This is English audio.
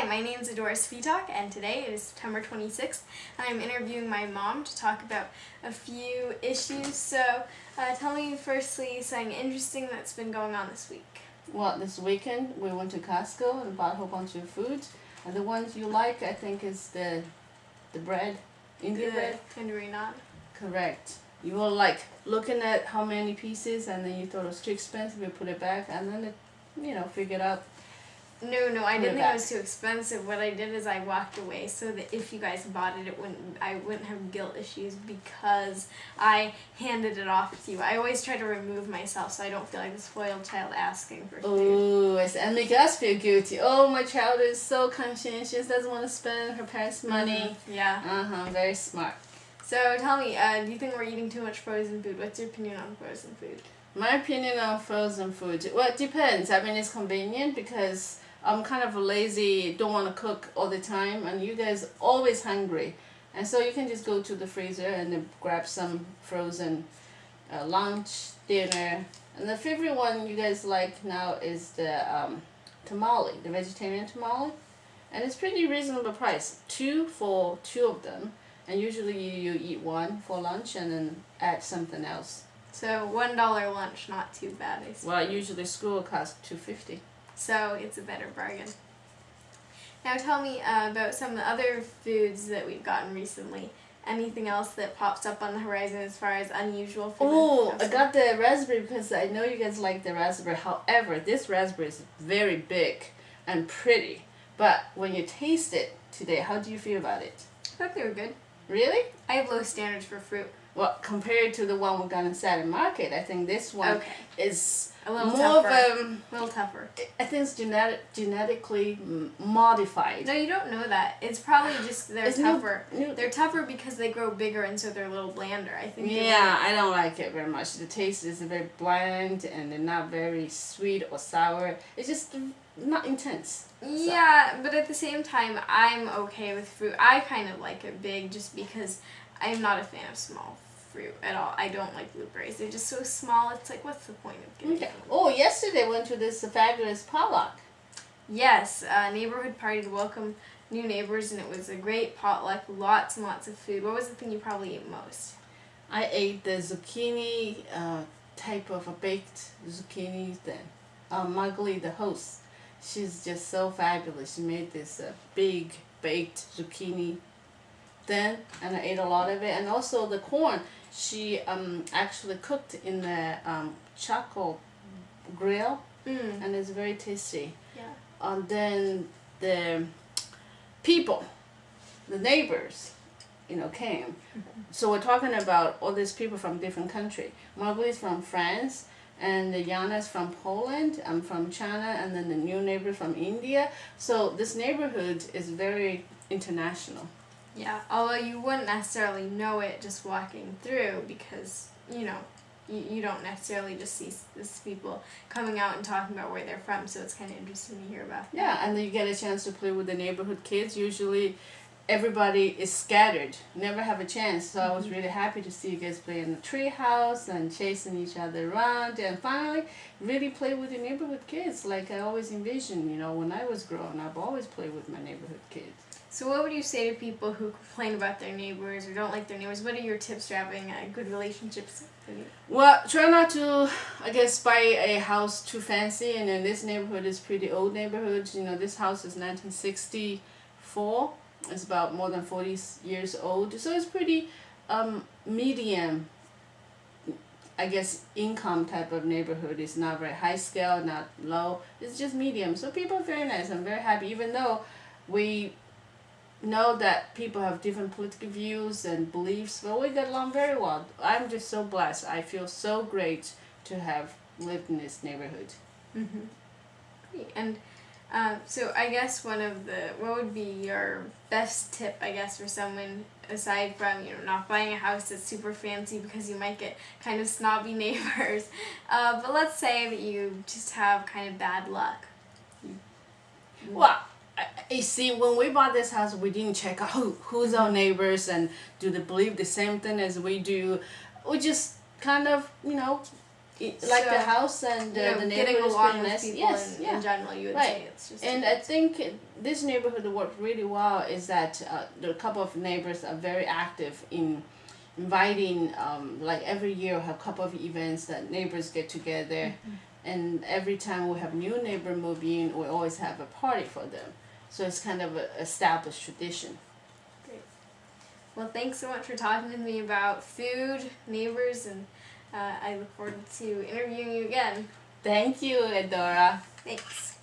Hi, my name is Adora Svitak, and today it is September 26th, and I'm interviewing my mom to talk about a few issues. So, tell me firstly something interesting that's been going on this week. Well, this weekend we went to Costco and bought a whole bunch of food. And the ones you like, I think, is the bread, Indian bread. Tandoori naan. Correct. You were like looking at how many pieces, and then you thought it was too expensive. You put it back, and then figured out. No, I didn't think it was too expensive. What I did is I walked away so that if you guys bought it, I wouldn't have guilt issues because I handed it off to you. I always try to remove myself so I don't feel like a spoiled child asking for food. Ooh, and make us feel guilty. Oh, my child is so conscientious, doesn't want to spend her parents' money. Yeah. Very smart. So tell me, do you think we're eating too much frozen food? What's your opinion on frozen food? My opinion on frozen food, well, it depends. I mean, it's convenient because I'm kind of lazy, don't want to cook all the time, and you guys always hungry. And so you can just go to the freezer and then grab some frozen lunch, dinner. And the favorite one you guys like now is the tamale, the vegetarian tamale. And it's pretty reasonable price, $2 for 2 of them. And usually you eat one for lunch and then add something else. So $1 lunch, not too bad, I suppose. Well, usually school costs $2.50. So it's a better bargain. Now tell me about some of the other foods that we've gotten recently. Anything else that pops up on the horizon as far as unusual food? Oh, I got the raspberry because I know you guys like the raspberry. However, this raspberry is very big and pretty. But when you taste it today, how do you feel about it? I thought they were good. Really? I have low standards for fruit. Well, compared to the one we got in Saturday Market, I think this one is a little more tougher. of a little tougher. I think it's genetically modified. No, you don't know that. It's probably just they're tougher. New. They're tougher because they grow bigger and so they're a little blander. I think. Yeah, I don't like it very much. The taste is very bland and they're not very sweet or sour. It's just not intense. Yeah, but at the same time, I'm okay with fruit. I kind of like it big just because I'm not a fan of small fruit at all. I don't like blueberries. They're just so small. It's like, what's the point of getting them? Oh, yesterday went to this fabulous potluck. Yes, neighborhood party to welcome new neighbors, and it was a great potluck. Lots and lots of food. What was the thing you probably ate most? I ate the zucchini type of a baked zucchini thing. Marguerite, the host, she's just so fabulous. She made this big baked zucchini then, and I ate a lot of it. And also the corn, she actually cooked in the charcoal grill, and it's very tasty. Yeah. And then the people, the neighbors, came. So we're talking about all these people from different countries. Marguerite's from France, and Yana's from Poland. I'm from China, and then the new neighbor from India. So this neighborhood is very international. Yeah, although you wouldn't necessarily know it just walking through because, you don't necessarily just see these people coming out and talking about where they're from, so it's kind of interesting to hear about. Yeah, and then you get a chance to play with the neighborhood kids. Usually everybody is scattered, never have a chance, so I was really happy to see you guys play in the tree house and chasing each other around and finally really play with the neighborhood kids like I always envisioned. When I was growing up, I always played with my neighborhood kids. So what would you say to people who complain about their neighbors or don't like their neighbors? What are your tips for having good relationships? Well, try not to, buy a house too fancy. And in this neighborhood is pretty old neighborhood. This house is 1964. It's about more than 40 years old. So it's pretty medium, income type of neighborhood. It's not very high scale, not low. It's just medium. So people are very nice. I'm very happy, even though we know that people have different political views and beliefs, but we get along very well. I'm just so blessed. I feel so great to have lived in this neighborhood. Great. And so I guess what would be your best tip, for someone aside from, not buying a house that's super fancy because you might get kind of snobby neighbors, but let's say that you just have kind of bad luck. Well, you see, when we bought this house, we didn't check out who's our neighbors and do they believe the same thing as we do. We just kind of, Like So, the house and you know, the getting neighborhood is along pretty with nice. people Yes, in general, you would Right. say it's just. And I think this neighborhood worked really well is that the couple of neighbors are very active in inviting, like every year we have a couple of events that neighbors get together, and every time we have new neighbor move in, we always have a party for them. So it's kind of an established tradition. Great. Well, thanks so much for talking to me about food, neighbors, and I look forward to interviewing you again. Thank you, Edora. Thanks.